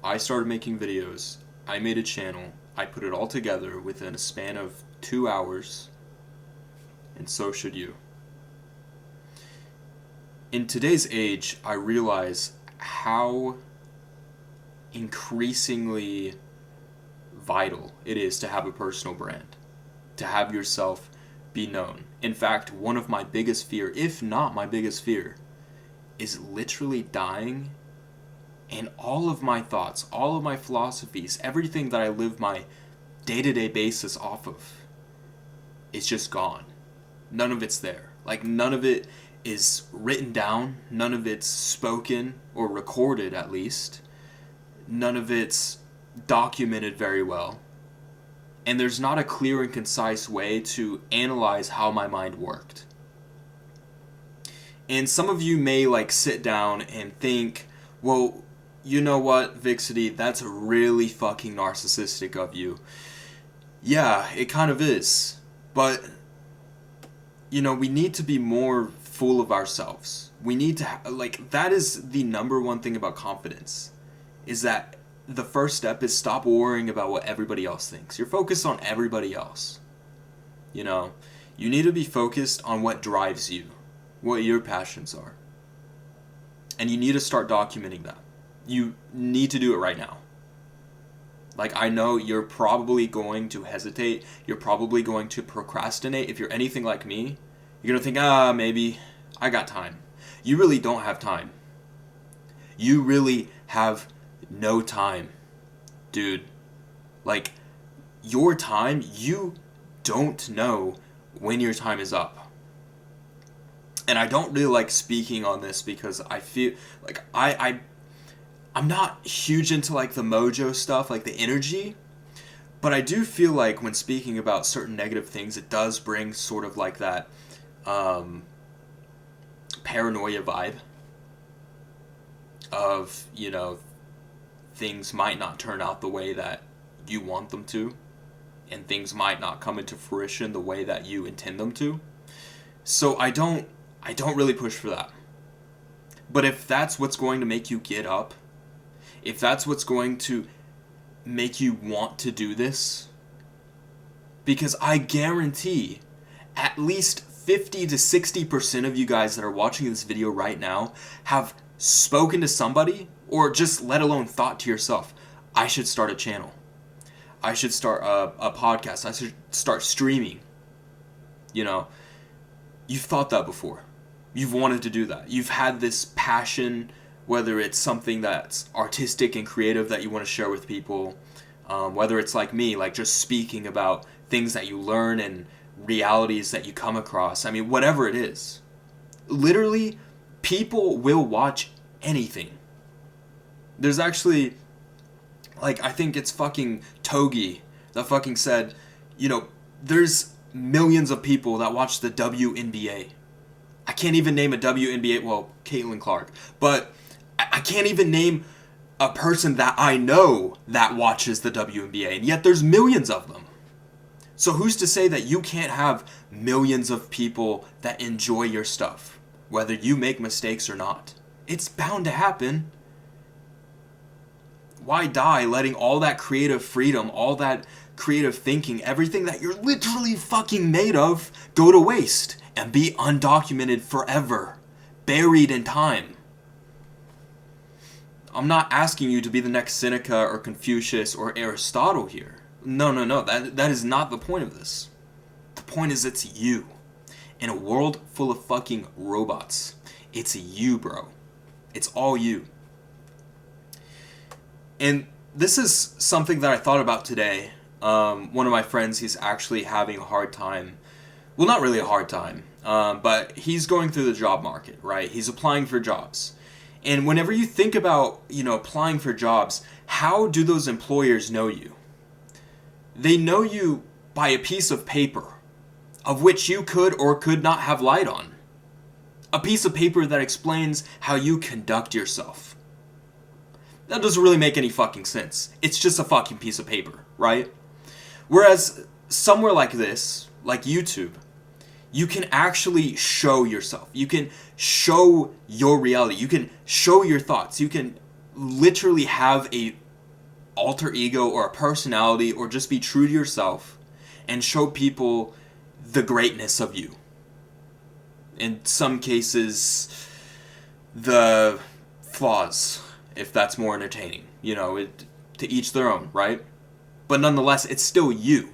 I started making videos, I made a channel, I put it all together within a span of 2 hours, and so should you. In today's age, I realize how increasingly vital it is to have a personal brand, to have yourself be known. In fact, one of my biggest fear, if not my biggest fear, is literally dying and all of my thoughts, all of my philosophies, everything that I live my day-to-day basis off of is just gone. None of it's there. Like, none of it is written down. None of it's spoken or recorded, at least. None of it's documented very well. And there's not a clear and concise way to analyze how my mind worked. And some of you may sit down and think, well, you know what, Vixity, that's really fucking narcissistic of you. Yeah, it kind of is. But, we need to be more full of ourselves. We need to, that is the number one thing about confidence, is that the first step is stop worrying about what everybody else thinks. You're focused on everybody else. You need to be focused on what drives you, what your passions are. And you need to start documenting that. You need to do it right now. I know you're probably going to hesitate. You're probably going to procrastinate. If you're anything like me, you're going to think, maybe I got time. You really don't have time. You really have no time, dude. Your time, you don't know when your time is up. And I don't really like speaking on this because I feel I'm not huge into the mojo stuff, the energy, but I do feel like when speaking about certain negative things, it does bring sort of that paranoia vibe of, things might not turn out the way that you want them to, and things might not come into fruition the way that you intend them to. So I don't really push for that. But if that's what's going to make you get up, if that's what's going to make you want to do this, because I guarantee at least 50 to 60% of you guys that are watching this video right now have spoken to somebody, or just let alone thought to yourself, I should start a channel. I should start a podcast. I should start streaming. You've thought that before. You've wanted to do that. You've had this passion, whether it's something that's artistic and creative that you want to share with people, whether it's like me, just speaking about things that you learn and realities that you come across. I mean, whatever it is. Literally, people will watch anything. There's actually, I think it's fucking Togi that fucking said, there's millions of people that watch the WNBA. I can't even name a WNBA, well, Caitlin Clark, but I can't even name a person that I know that watches the WNBA, and yet there's millions of them. So who's to say that you can't have millions of people that enjoy your stuff, whether you make mistakes or not? It's bound to happen. Why die letting all that creative freedom, all that creative thinking, everything that you're literally fucking made of, go to waste and be undocumented forever, buried in time? I'm not asking you to be the next Seneca or Confucius or Aristotle here. No. That is not the point of this. The point is it's you. In a world full of fucking robots, it's you, bro. It's all you. And this is something that I thought about today. One of my friends, he's actually having a hard time. Well, not really a hard time, but he's going through the job market, right? He's applying for jobs. And whenever you think about, applying for jobs, how do those employers know you? They know you by a piece of paper, of which you could or could not have lied on. A piece of paper that explains how you conduct yourself. That doesn't really make any fucking sense. It's just a fucking piece of paper, right? Whereas somewhere like this, like YouTube, you can actually show yourself. You can show your reality. You can show your thoughts. You can literally have a alter ego or a personality, or just be true to yourself and show people the greatness of you. In some cases, the flaws, if that's more entertaining. To each their own, right? But nonetheless, it's still you.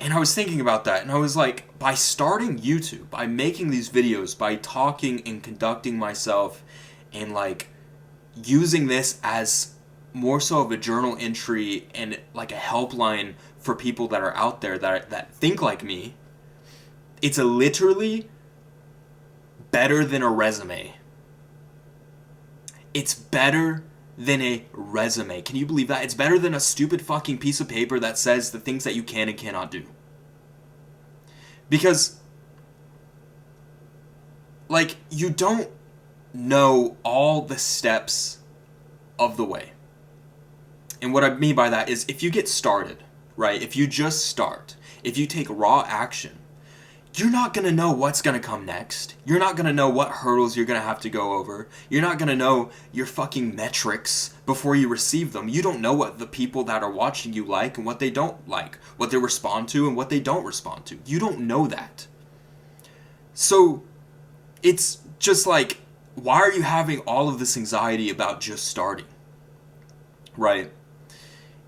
And I was thinking about that, and I was like, by starting YouTube, by making these videos, by talking and conducting myself, and like using this as more so of a journal entry and like a helpline for people that are out there that think like me, it's literally better than a resume. It's better than a resume. Can you believe that? It's better than a stupid fucking piece of paper that says the things that you can and cannot do. Because, like, you don't know all the steps of the way. And what I mean by that is, if you get started, right? If you just start, if you take raw action, you're not going to know what's going to come next. You're not going to know what hurdles you're going to have to go over. You're not going to know your fucking metrics before you receive them. You don't know what the people that are watching you like and what they don't like, what they respond to and what they don't respond to. You don't know that. So it's just like, why are you having all of this anxiety about just starting? Right?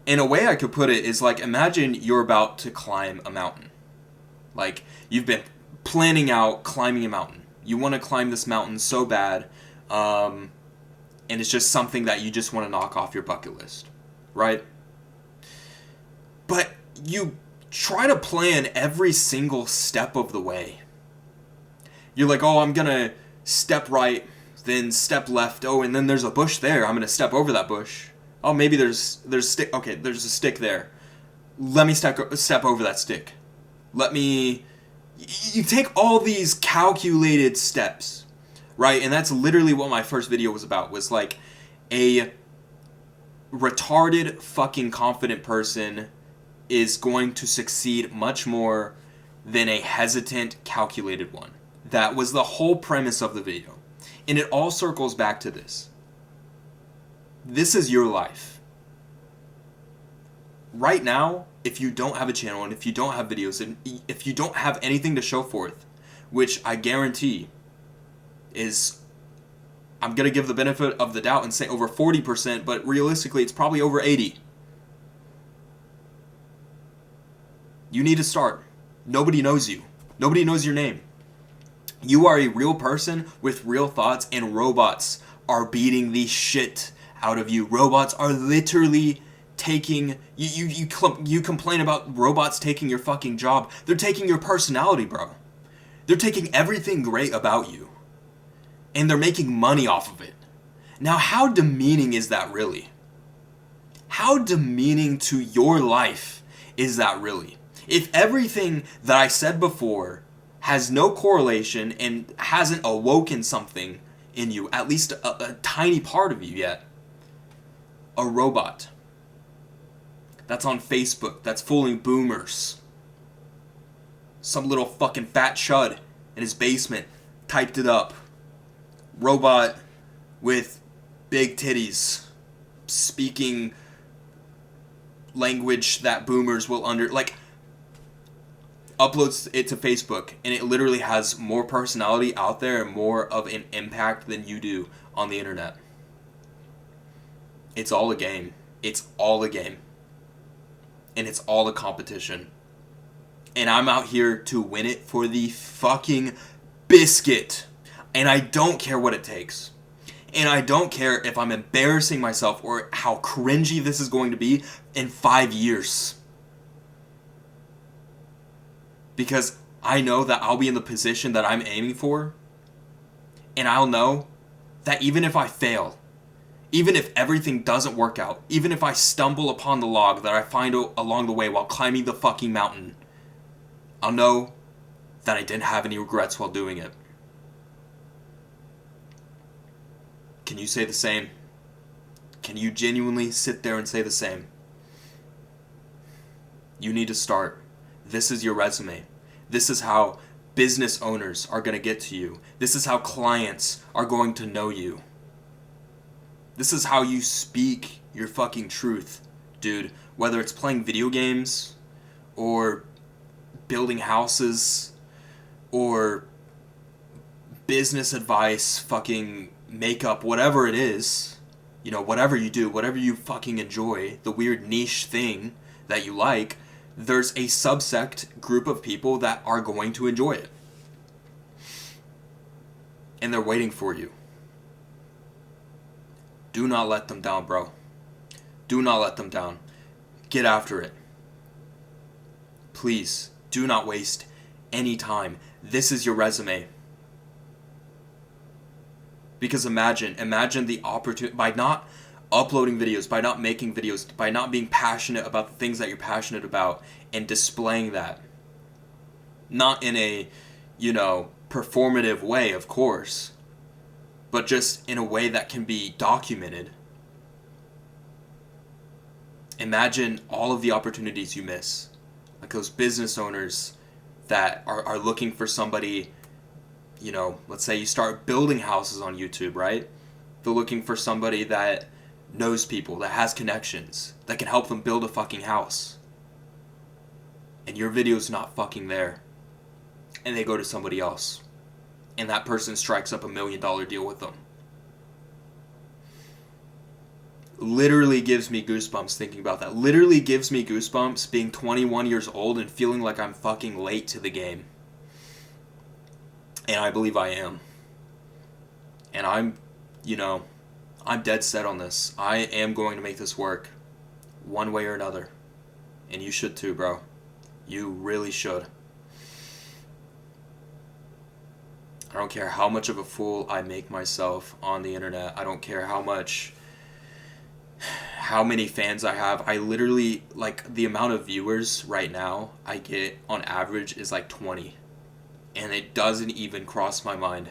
And a way I could put it is like, imagine you're about to climb a mountain. Like, you've been planning out climbing a mountain. You want to climb this mountain so bad, and it's just something that you just want to knock off your bucket list, right? But you try to plan every single step of the way. You're like, oh, I'm going to step right, then step left. Oh, and then there's a bush there. I'm going to step over that bush. Oh, maybe there's stick. Okay, there's a stick there. Let me step over that stick. You take all these calculated steps, right? And that's literally what my first video was about, was like a retarded fucking confident person is going to succeed much more than a hesitant, calculated one. That was the whole premise of the video. And it all circles back to this. This is your life. Right now, if you don't have a channel and if you don't have videos and if you don't have anything to show forth, which I guarantee is, I'm going to give the benefit of the doubt and say over 40%, but realistically it's probably over 80%. You need to start. Nobody knows you. Nobody knows your name. You are a real person with real thoughts, and robots are beating the shit out of you. Robots are literally taking you complain about robots taking your fucking job. They're taking your personality, bro. They're taking everything great about you, and they're making money off of it. Now, how demeaning is that really? How demeaning to your life is that really? If everything that I said before has no correlation and hasn't awoken something in you, at least a tiny part of you yet, a robot that's on Facebook, that's fooling boomers. Some little fucking fat chud in his basement typed it up. Robot with big titties, speaking language that boomers will uploads it to Facebook, and it literally has more personality out there and more of an impact than you do on the internet. It's all a game. It's all a game. And it's all a competition. And I'm out here to win it for the fucking biscuit. And I don't care what it takes. And I don't care if I'm embarrassing myself or how cringy this is going to be in 5 years. Because I know that I'll be in the position that I'm aiming for. And I'll know that even if I fail, even if everything doesn't work out, even if I stumble upon the log that I find along the way while climbing the fucking mountain, I'll know that I didn't have any regrets while doing it. Can you say the same? Can you genuinely sit there and say the same? You need to start. This is your resume. This is how business owners are going to get to you. This is how clients are going to know you. This is how you speak your fucking truth, dude. Whether it's playing video games, or building houses, or business advice, fucking makeup, whatever it is, you know, whatever you do, whatever you fucking enjoy, the weird niche thing that you like, there's a subsect group of people that are going to enjoy it. And they're waiting for you. Do not let them down, bro. Do not let them down. Get after it. Please, do not waste any time. This is your resume. Because imagine the opportunity, by not uploading videos, by not making videos, by not being passionate about the things that you're passionate about and displaying that. Not in a, performative way, of course, but just in a way that can be documented. Imagine all of the opportunities you miss. Like those business owners that are looking for somebody, let's say you start building houses on YouTube, right? They're looking for somebody that knows people, that has connections, that can help them build a fucking house. And your video's not fucking there. And they go to somebody else. And that person strikes up $1 million deal with them. Literally gives me goosebumps thinking about that. Literally gives me goosebumps being 21 years old and feeling like I'm fucking late to the game. And I believe I am. And I'm dead set on this. I am going to make this work. One way or another. And you should too, bro. You really should. I don't care how much of a fool I make myself on the internet. I don't care how many fans I have. I literally, the amount of viewers right now I get on average is 20. And it doesn't even cross my mind.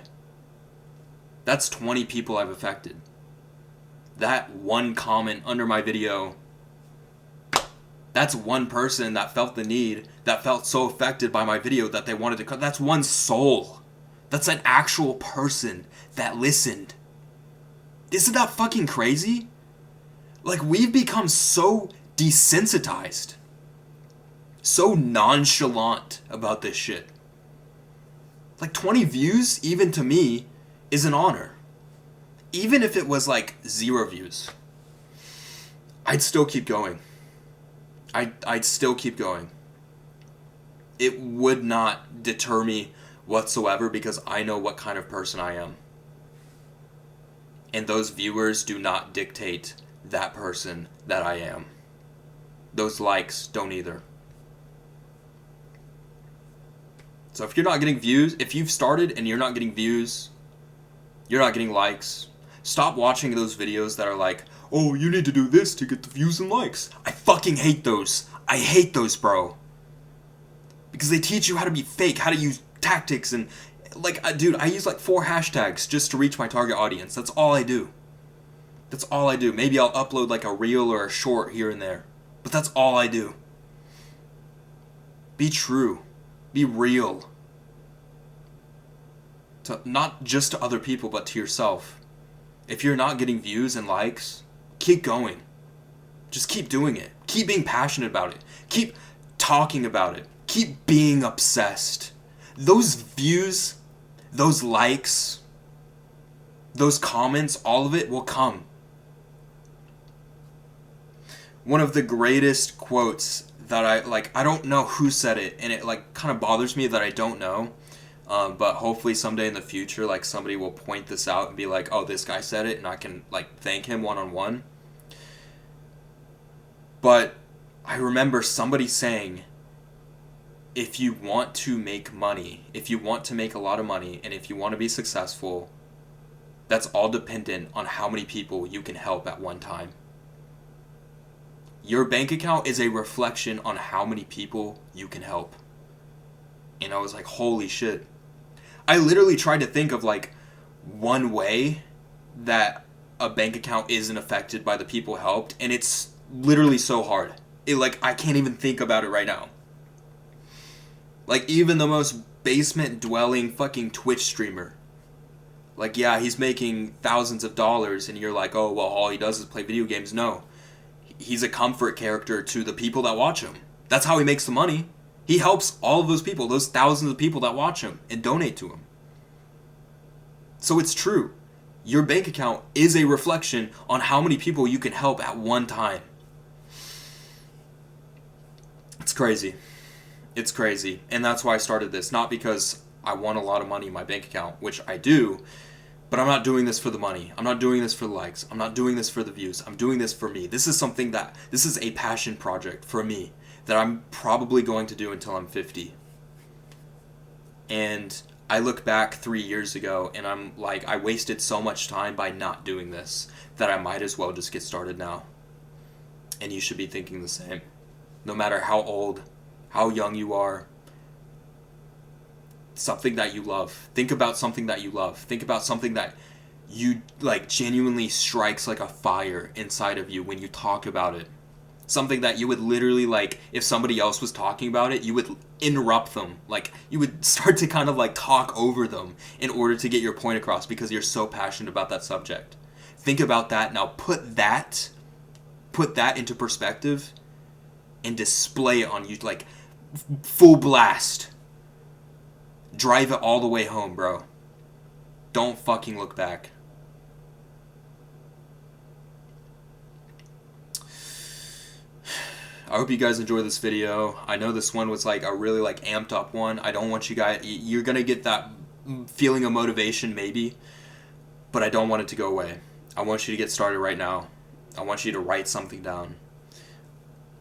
That's 20 people I've affected. That one comment under my video, that's one person that felt the need, that felt so affected by my video that they wanted to, that's one soul. That's an actual person that listened. Isn't that fucking crazy? We've become so desensitized, so nonchalant about this shit. 20 views, even to me, is an honor. Even if it was 0 views, I'd still keep going. I'd still keep going. It would not deter me whatsoever because I know what kind of person I am. And those viewers do not dictate that person that I am. Those likes don't either. So if you're not getting views, if you've started and you're not getting views, you're not getting likes, stop watching those videos that are oh, you need to do this to get the views and likes. I fucking hate those. I hate those, bro. Because they teach you how to be fake, how to use tactics, and dude, I use 4 hashtags just to reach my target audience. That's all I do. That's all I do. Maybe I'll upload a reel or a short here and there, but that's all I do. Be true. Be real. Not just to other people, but to yourself. If you're not getting views and likes, keep going. Just keep doing it. Keep being passionate about it. Keep talking about it. Keep being obsessed. Those views, those likes, those comments, all of it will come. One of the greatest quotes that I don't know who said it, and it kind of bothers me that I don't know, but hopefully someday in the future, somebody will point this out and be oh, this guy said it, and I can thank him one-on-one. But I remember somebody saying, if you want to make money, if you want to make a lot of money, and if you want to be successful, that's all dependent on how many people you can help at one time. Your bank account is a reflection on how many people you can help. And I was holy shit. I literally tried to think of one way that a bank account isn't affected by the people helped, and it's literally so hard. I can't even think about it right now. Even the most basement-dwelling fucking Twitch streamer. Yeah, he's making thousands of dollars, and you're oh, well, all he does is play video games. No. he's a comfort character to the people that watch him. That's how he makes the money. He helps all of those people, those thousands of people that watch him and donate to him. So it's true. Your bank account is a reflection on how many people you can help at one time. It's crazy. It's crazy. And that's why I started this. Not because I want a lot of money in my bank account, which I do, but I'm not doing this for the money. I'm not doing this for the likes. I'm not doing this for the views. I'm doing this for me. This is a passion project for me that I'm probably going to do until I'm 50. And I look back 3 years ago and I'm like, I wasted so much time by not doing this that I might as well just get started now. And you should be thinking the same. No matter how old, how young you are, something that you love. Think about something that you love. Think about something that you like genuinely strikes like a fire inside of you when you talk about it. Something that you would literally, like, if somebody else was talking about it, you would interrupt them. Like, you would start to kind of like talk over them in order to get your point across because you're so passionate about that subject. Think about that. Now put that into perspective and display it on you, like, full blast. Drive it all the way home, bro. Don't fucking look back. I hope you guys enjoyed this video. I know this one was like a really like amped up one. I don't want you guys, you're gonna get that feeling of motivation maybe, but I don't want it to go away. I want you to get started right now. I want you to write something down.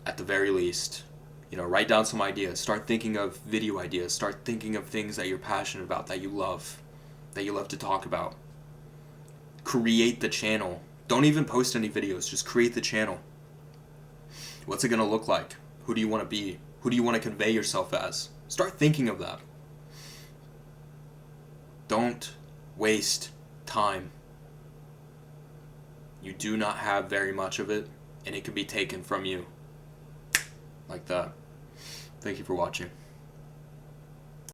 At the very least, write down some ideas. Start thinking of video ideas. Start thinking of things that you're passionate about, that you love to talk about. Create the channel. Don't even post any videos. Just create the channel. What's it going to look like? Who do you want to be? Who do you want to convey yourself as? Start thinking of that. Don't waste time. You do not have very much of it, and it can be taken from you like that. Thank you for watching.